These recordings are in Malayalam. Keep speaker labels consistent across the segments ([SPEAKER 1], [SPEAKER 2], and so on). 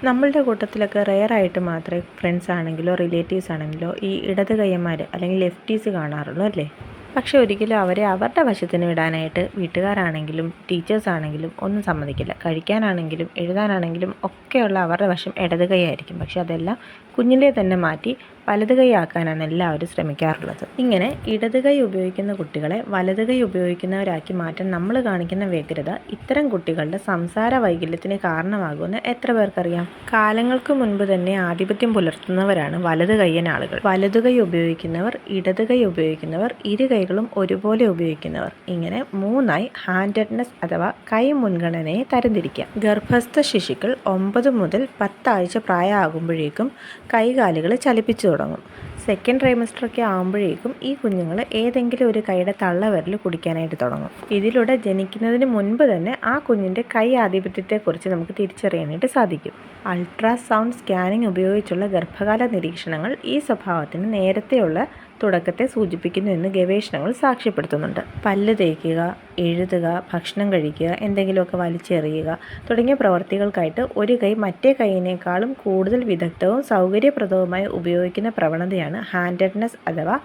[SPEAKER 1] നമ്മളുടെ കൂട്ടത്തിലൊക്കെ റെയറായിട്ട് മാത്രമേ ഫ്രണ്ട്സ് ആണെങ്കിലോ റിലേറ്റീവ്സ് ആണെങ്കിലോ ഈ ഇടത് കയ്യന്മാർ അല്ലെങ്കിൽ ലെഫ്റ്റീസ് കാണാറുള്ളൂ അല്ലേ? പക്ഷെ ഒരിക്കലും അവരെ അവരുടെ വശത്തിന് വിടാനായിട്ട് വീട്ടുകാരാണെങ്കിലും ടീച്ചേഴ്സ് ആണെങ്കിലും ഒന്നും സമ്മതിക്കില്ല. കഴിക്കാനാണെങ്കിലും എഴുതാനാണെങ്കിലും ഒക്കെയുള്ള അവരുടെ വശം ഇടത് കൈ ആയിരിക്കും. പക്ഷെ അതെല്ലാം കുഞ്ഞിലെ തന്നെ മാറ്റി വലത് കൈ ആക്കാനാണ് എല്ലാവരും ശ്രമിക്കാറുള്ളത്. ഇങ്ങനെ ഇടത് കൈ ഉപയോഗിക്കുന്ന കുട്ടികളെ വലത് കൈ ഉപയോഗിക്കുന്നവരാക്കി മാറ്റാൻ നമ്മൾ കാണിക്കുന്ന വ്യഗ്രത ഇത്തരം കുട്ടികളുടെ സംസാര വൈകല്യത്തിന് കാരണമാകുമെന്ന് എത്ര പേർക്കറിയാം? കാലങ്ങൾക്ക് മുൻപ് തന്നെ ആധിപത്യം പുലർത്തുന്നവരാണ് വലത് കയ്യൻ ആളുകൾ. വലതു കൈ ഉപയോഗിക്കുന്നവർ, ഇടത് കൈ ഉപയോഗിക്കുന്നവർ, ഇരു കൈകളും ഒരുപോലെ ഉപയോഗിക്കുന്നവർ, ഇങ്ങനെ മൂന്നായി ഹാൻഡഡ്നെസ് അഥവാ കൈ മുൻഗണനയെ തരംതിരിക്കാം. ഗർഭസ്ഥ ശിശുക്കൾ 9 മുതൽ 10 ആഴ്ച പ്രായമാകുമ്പോഴേക്കും കൈകാലുകൾ ചലിപ്പിച്ചു തുടങ്ങും. സെക്കൻഡ് ട്രൈമസ്റ്ററൊക്കെ ആകുമ്പോഴേക്കും ഈ കുഞ്ഞുങ്ങൾ ഏതെങ്കിലും ഒരു കൈയുടെ തള്ളവിരൽ കുടിക്കാനായിട്ട് തുടങ്ങും. ഇതിലൂടെ ജനിക്കുന്നതിന് മുൻപ് തന്നെ ആ കുഞ്ഞിൻ്റെ കൈ ആധിപത്യത്തെക്കുറിച്ച് നമുക്ക് തിരിച്ചറിയാനായിട്ട് സാധിക്കും. അൾട്രാസൗണ്ട് സ്കാനിങ് ഉപയോഗിച്ചുള്ള ഗർഭകാല നിരീക്ഷണങ്ങൾ ഈ സ്വഭാവത്തിന് നേരത്തെയുള്ള തുടക്കത്തെ സൂചിപ്പിക്കുന്നു എന്ന് ഗവേഷണങ്ങൾ സാക്ഷ്യപ്പെടുത്തുന്നുണ്ട്. പല്ല് തേക്കുക, എഴുതുക, ഭക്ഷണം കഴിക്കുക, എന്തെങ്കിലുമൊക്കെ വലിച്ചെറിയുക തുടങ്ങിയ പ്രവർത്തികൾക്കായിട്ട് ഒരു കൈ മറ്റേ കൈയിനേക്കാളും കൂടുതൽ വിദഗ്ധവും സൗകര്യപ്രദവുമായി ഉപയോഗിക്കുന്ന പ്രവണതയാണ് ഹാൻഡഡ്നെസ് അഥവാ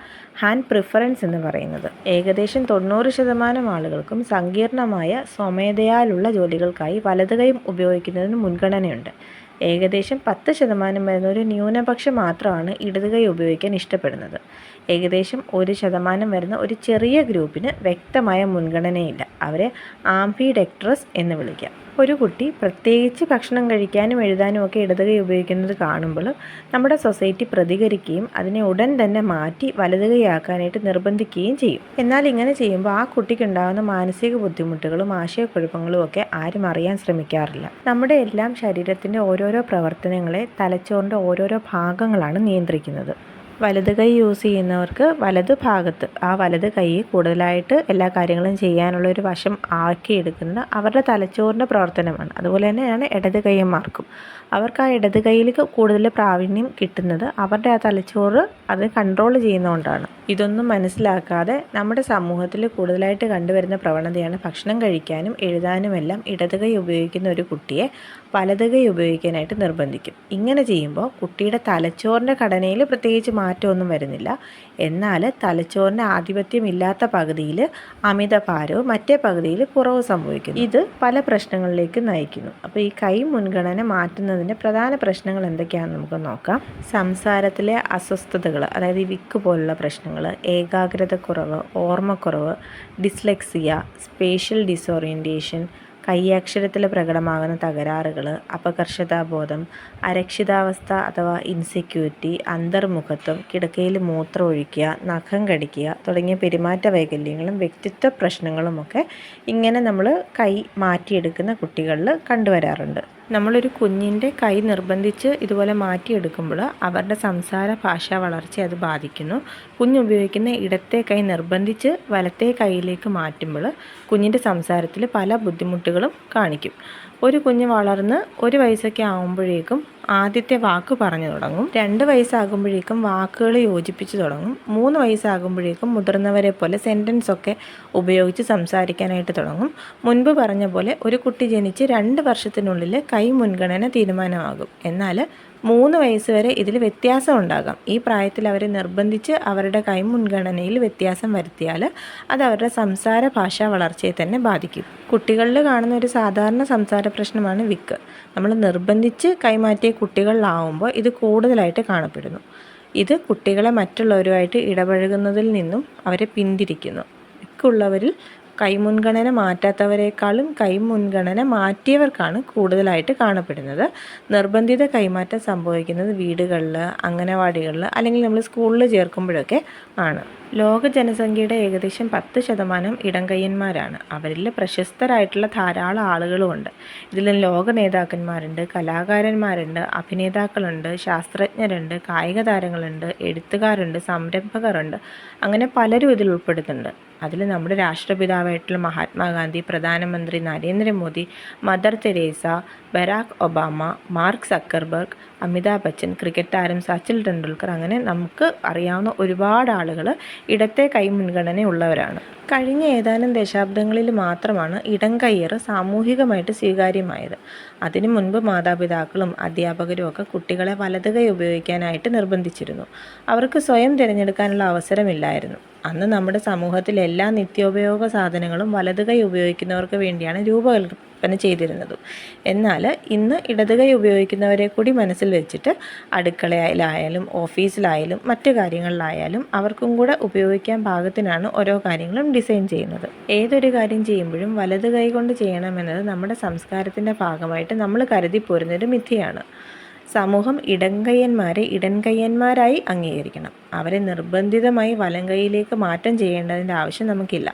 [SPEAKER 1] ഹാൻഡ് പ്രിഫറൻസ് എന്ന് പറയുന്നത്. ഏകദേശം 90% ആളുകൾക്കും സങ്കീർണമായ സ്വമേധയാലുള്ള ജോലികൾക്കായി വലത് കൈ ഉപയോഗിക്കുന്നതിന് മുൻഗണനയുണ്ട്. ഏകദേശം 10% വരുന്ന ഒരു ന്യൂനപക്ഷം മാത്രമാണ് ഇടത് കൈ ഉപയോഗിക്കാൻ ഇഷ്ടപ്പെടുന്നത്. ഏകദേശം 1% വരുന്ന ഒരു ചെറിയ ഗ്രൂപ്പിന് വ്യക്തമായ മുൻഗണനയില്ല. അവരെ ആംബിഡെക്ട്രസ് എന്ന് വിളിക്കാം. ഒരു കുട്ടി പ്രത്യേകിച്ച് ഭക്ഷണം കഴിക്കാനും എഴുതാനും ഒക്കെ ഇടത് കൈ ഉപയോഗിക്കുന്നത് കാണുമ്പോൾ നമ്മുടെ സൊസൈറ്റി പ്രതികരിക്കുകയും അതിനെ ഉടൻ തന്നെ മാറ്റി വലത് കൈയാക്കാനായിട്ട് നിർബന്ധിക്കുകയും ചെയ്യും. എന്നാൽ ഇങ്ങനെ ചെയ്യുമ്പോൾ ആ കുട്ടിക്ക് ഉണ്ടാകുന്ന മാനസിക ബുദ്ധിമുട്ടുകളും ആശയക്കുഴപ്പങ്ങളും ഒക്കെ ആരും അറിയാൻ ശ്രമിക്കാറില്ല. നമ്മുടെ എല്ലാം ശരീരത്തിൻ്റെ ഓരോരോ പ്രവർത്തനങ്ങളെ തലച്ചോറിൻ്റെ ഓരോരോ ഭാഗങ്ങളാണ് നിയന്ത്രിക്കുന്നത്. വലത് കൈ യൂസ് ചെയ്യുന്നവർക്ക് വലത് ഭാഗത്ത് ആ വലത് കൈ കൂടുതലായിട്ട് എല്ലാ കാര്യങ്ങളും ചെയ്യാനുള്ള ഒരു വശം ആക്കിയെടുക്കുന്നത് അവരുടെ തലച്ചോറിൻ്റെ പ്രവർത്തനമാണ്. അതുപോലെ തന്നെയാണ് ഇടത് കൈയ്യന്മാർക്കും. അവർക്ക് ആ ഇടത് കൈയിൽ കൂടുതൽ പ്രാവീണ്യം കിട്ടുന്നത് അവരുടെ ആ തലച്ചോറ് അത് കൺട്രോൾ ചെയ്യുന്നതുകൊണ്ടാണ്. ഇതൊന്നും മനസ്സിലാക്കാതെ നമ്മുടെ സമൂഹത്തിൽ കൂടുതലായിട്ട് കണ്ടുവരുന്ന പ്രവണതയാണ് ഭക്ഷണം കഴിക്കാനും എഴുതാനുമെല്ലാം ഇടത് കൈ ഉപയോഗിക്കുന്ന ഒരു കുട്ടിയെ വലത് കൈ ഉപയോഗിക്കാനായിട്ട് നിർബന്ധിക്കും. ഇങ്ങനെ ചെയ്യുമ്പോൾ കുട്ടിയുടെ തലച്ചോറിൻ്റെ ഘടനയിൽ പ്രത്യേകിച്ച് മാറ്റമൊന്നും വരുന്നില്ല. എന്നാൽ തലച്ചോറിൻ്റെ ആധിപത്യമില്ലാത്ത പകുതിയിൽ അമിതഭാരവും മറ്റേ പകുതിയിൽ കുറവ് സംഭവിക്കുന്നു. ഇത് പല പ്രശ്നങ്ങളിലേക്ക് നയിക്കുന്നു. അപ്പോൾ ഈ കൈ മുൻഗണന മാറ്റുന്നതിൻ്റെ പ്രധാന പ്രശ്നങ്ങൾ എന്തൊക്കെയാണെന്ന് നമുക്ക് നോക്കാം. സംസാരത്തിലെ അസ്വസ്ഥതകൾ, അതായത് ഈ വിക്ക് പോലുള്ള പ്രശ്നങ്ങൾ, ഏകാഗ്രതക്കുറവ്, ഓർമ്മക്കുറവ്, ഡിസ്ലെക്സിയ, സ്പേഷ്യൽ ഡിസോറിയൻറ്റേഷൻ, കൈയക്ഷരത്തിൽ പ്രകടമാകുന്ന തകരാറുകൾ, അപകർഷതാബോധം, അരക്ഷിതാവസ്ഥ അഥവാ ഇൻസെക്യൂരിറ്റി, അന്തർമുഖത്വം, കിടക്കയിൽ മൂത്രം ഒഴിക്കുക, നഖം കടിക്കുക തുടങ്ങിയ പെരുമാറ്റ വൈകല്യങ്ങളും വ്യക്തിത്വ പ്രശ്നങ്ങളുമൊക്കെ ഇങ്ങനെ നമ്മൾ കൈ മാറ്റിയെടുക്കുന്ന കുട്ടികളിൽ കണ്ടുവരാറുണ്ട്. നമ്മളൊരു കുഞ്ഞിൻ്റെ കൈ നിർബന്ധിച്ച് ഇതുപോലെ മാറ്റിയെടുക്കുമ്പോൾ അവരുടെ സംസാര ഭാഷാ വളർച്ചയെ അത് ബാധിക്കുന്നു. കുഞ്ഞുപയോഗിക്കുന്ന ഇടത്തെ കൈ നിർബന്ധിച്ച് വലത്തെ കൈയിലേക്ക് മാറ്റുമ്പോൾ കുഞ്ഞിൻ്റെ സംസാരത്തിൽ പല ബുദ്ധിമുട്ടുകളും കാണിക്കും. ഒരു കുഞ്ഞ് വളർന്ന് 1 വയസ്സൊക്കെ ആകുമ്പോഴേക്കും ആദ്യത്തെ വാക്ക് പറഞ്ഞു തുടങ്ങും. 2 വയസ്സാകുമ്പോഴേക്കും വാക്കുകൾ യോജിപ്പിച്ച് തുടങ്ങും. 3 വയസ്സാകുമ്പോഴേക്കും മുതിർന്നവരെ പോലെ സെൻറ്റൻസൊക്കെ ഉപയോഗിച്ച് സംസാരിക്കാനായിട്ട് തുടങ്ങും. മുൻപ് പറഞ്ഞ പോലെ ഒരു കുട്ടി ജനിച്ച് 2 വർഷത്തിനുള്ളിൽ കൈ മുൻഗണന തീരുമാനമാകും. എന്നാൽ 3 വയസ്സ് വരെ ഇതിൽ വ്യത്യാസം ഉണ്ടാകാം. ഈ പ്രായത്തിൽ അവരെ നിർബന്ധിച്ച് അവരുടെ കൈ മുൻഗണനയിൽ വ്യത്യാസം വരുത്തിയാൽ അത് അവരുടെ സംസാര ഭാഷാ വളർച്ചയെ തന്നെ ബാധിക്കും. കുട്ടികളിൽ കാണുന്ന ഒരു സാധാരണ സംസാര പ്രശ്നമാണ് വിക്ക്. നമ്മൾ നിർബന്ധിച്ച് കൈമാറ്റിയ കുട്ടികളിലാവുമ്പോൾ ഇത് കൂടുതലായിട്ട് കാണപ്പെടുന്നു. ഇത് കുട്ടികളെ മറ്റുള്ളവരുമായിട്ട് ഇടപഴകുന്നതിൽ നിന്നും അവരെ പിന്തിരിക്കുന്നു. വിക്കുള്ളവരിൽ കൈമുൻഗണന മാറ്റാത്തവരെക്കാളും കൈമുൻഗണന മാറ്റിയവർക്കാണ് കൂടുതലായിട്ട് കാണപ്പെടുന്നത്. നിർബന്ധിത കൈമാറ്റം സംഭവിക്കുന്നത് വീടുകളിൽ, അംഗനവാടികളിൽ അല്ലെങ്കിൽ നമ്മൾ സ്കൂളിൽ ചേർക്കുമ്പോഴൊക്കെ ആണ്. ലോക ജനസംഖ്യയുടെ ഏകദേശം 10% ഇടം കയ്യന്മാരാണ്. അവരിൽ പ്രശസ്തരായിട്ടുള്ള ധാരാളം ആളുകളുമുണ്ട്. ഇതിൽ ലോക നേതാക്കന്മാരുണ്ട്, കലാകാരന്മാരുണ്ട്, അഭിനേതാക്കളുണ്ട്, ശാസ്ത്രജ്ഞരുണ്ട്, കായിക താരങ്ങളുണ്ട്, എഴുത്തുകാരുണ്ട്, സംരംഭകരുണ്ട്. അങ്ങനെ പലരും ഇതിൽ ഉൾപ്പെടുന്നുണ്ട്. അതിൽ നമ്മുടെ രാഷ്ട്രപിതാവായിട്ടുള്ള മഹാത്മാഗാന്ധി, പ്രധാനമന്ത്രി Narendra Modi, mother Teresa, Barack Obama, Mark Zuckerberg, Amitabh Bachchan, cricket താരം സച്ചിൻ ടെണ്ടുൽക്കർ, അങ്ങനെ നമുക്ക് അറിയാവുന്ന ഒരുപാട് ആളുകൾ ഇടത്തെ കൈ മുൻഗണനയുള്ളവരാണ്. കഴിഞ്ഞ ഏതാനും ദശാബ്ദങ്ങളിൽ മാത്രമാണ് ഇടം കയ്യേറ് സാമൂഹികമായിട്ട് സ്വീകാര്യമായത്. അതിനു മുൻപ് മാതാപിതാക്കളും അധ്യാപകരും ഒക്കെ കുട്ടികളെ വലത് കൈ ഉപയോഗിക്കാനായിട്ട് നിർബന്ധിച്ചിരുന്നു. അവർക്ക് സ്വയം തിരഞ്ഞെടുക്കാനുള്ള അവസരമില്ലായിരുന്നു. അന്ന് നമ്മുടെ സമൂഹത്തിൽ എല്ലാ നിത്യോപയോഗ സാധനങ്ങളും വലത് കൈ ഉപയോഗിക്കുന്നവർക്ക് വേണ്ടിയാണ് രൂപകൽപ്പന ചെയ്തിരുന്നത്. എന്നാൽ ഇന്ന് ഇടത് കൈ ഉപയോഗിക്കുന്നവരെ കൂടി മനസ്സിൽ വെച്ചിട്ട് അടുക്കളയിലായാലും ഓഫീസിലായാലും മറ്റു കാര്യങ്ങളിലായാലും അവർക്കും കൂടെ ഉപയോഗിക്കാൻ പാകത്തിനാണ് ഓരോ കാര്യങ്ങളും ഡിസൈൻ ചെയ്യുന്നത്. ഏതൊരു കാര്യം ചെയ്യുമ്പോഴും വലത് കൈ കൊണ്ട് ചെയ്യണമെന്നത് നമ്മുടെ സംസ്കാരത്തിൻ്റെ ഭാഗമായിട്ട് നമ്മൾ കരുതി പോരുന്നൊരു മിഥ്യയാണ്. സമൂഹം ഇടംകയ്യന്മാരെ ഇടംകയ്യന്മാരായി അംഗീകരിക്കണം. അവരെ നിർബന്ധിതമായി വലംകൈയിലേക്ക് മാറ്റം ചെയ്യേണ്ടതിൻ്റെ ആവശ്യം നമുക്കില്ല.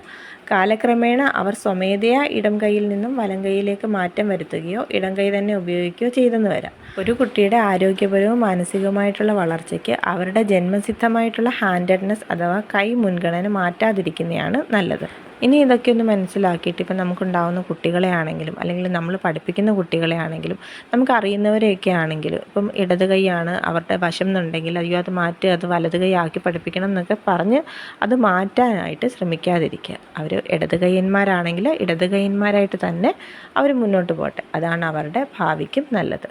[SPEAKER 1] കാലക്രമേണ അവർ സ്വമേധയാ ഇടം കൈയിൽ നിന്നും വലം കൈയിലേക്ക് മാറ്റം വരുത്തുകയോ ഇടം കൈ തന്നെ ഉപയോഗിക്കുകയോ ചെയ്തെന്ന് വരാം. ഒരു കുട്ടിയുടെ ആരോഗ്യപരവും മാനസികവുമായിട്ടുള്ള വളർച്ചയ്ക്ക് അവരുടെ ജന്മസിദ്ധമായിട്ടുള്ള ഹാൻഡഡ്നെസ് അഥവാ കൈ മുൻഗണന മാറ്റാതിരിക്കുന്നതാണ് നല്ലത്. ഇനി ഇതൊക്കെ ഒന്ന് മനസ്സിലാക്കിയിട്ട് ഇപ്പം നമുക്കുണ്ടാവുന്ന കുട്ടികളെ ആണെങ്കിലും അല്ലെങ്കിൽ നമ്മൾ പഠിപ്പിക്കുന്ന കുട്ടികളെ ആണെങ്കിലും നമുക്കറിയുന്നവരെയൊക്കെ ആണെങ്കിലും ഇപ്പം ഇടത് കൈയാണ് അവരുടെ വശം എന്നുണ്ടെങ്കിൽ അയ്യോ അത് മാറ്റി അത് വലത് കൈ ആക്കി പഠിപ്പിക്കണം എന്നൊക്കെ പറഞ്ഞ് അത് മാറ്റാനായിട്ട് ശ്രമിക്കാതിരിക്കുക. അവർ ഇടത് കൈയന്മാരാണെങ്കിൽ ഇടത് കൈയന്മാരായിട്ട് തന്നെ അവർ മുന്നോട്ട് പോട്ടെ. അതാണ് അവരുടെ ഭാവിക്കും നല്ലത്.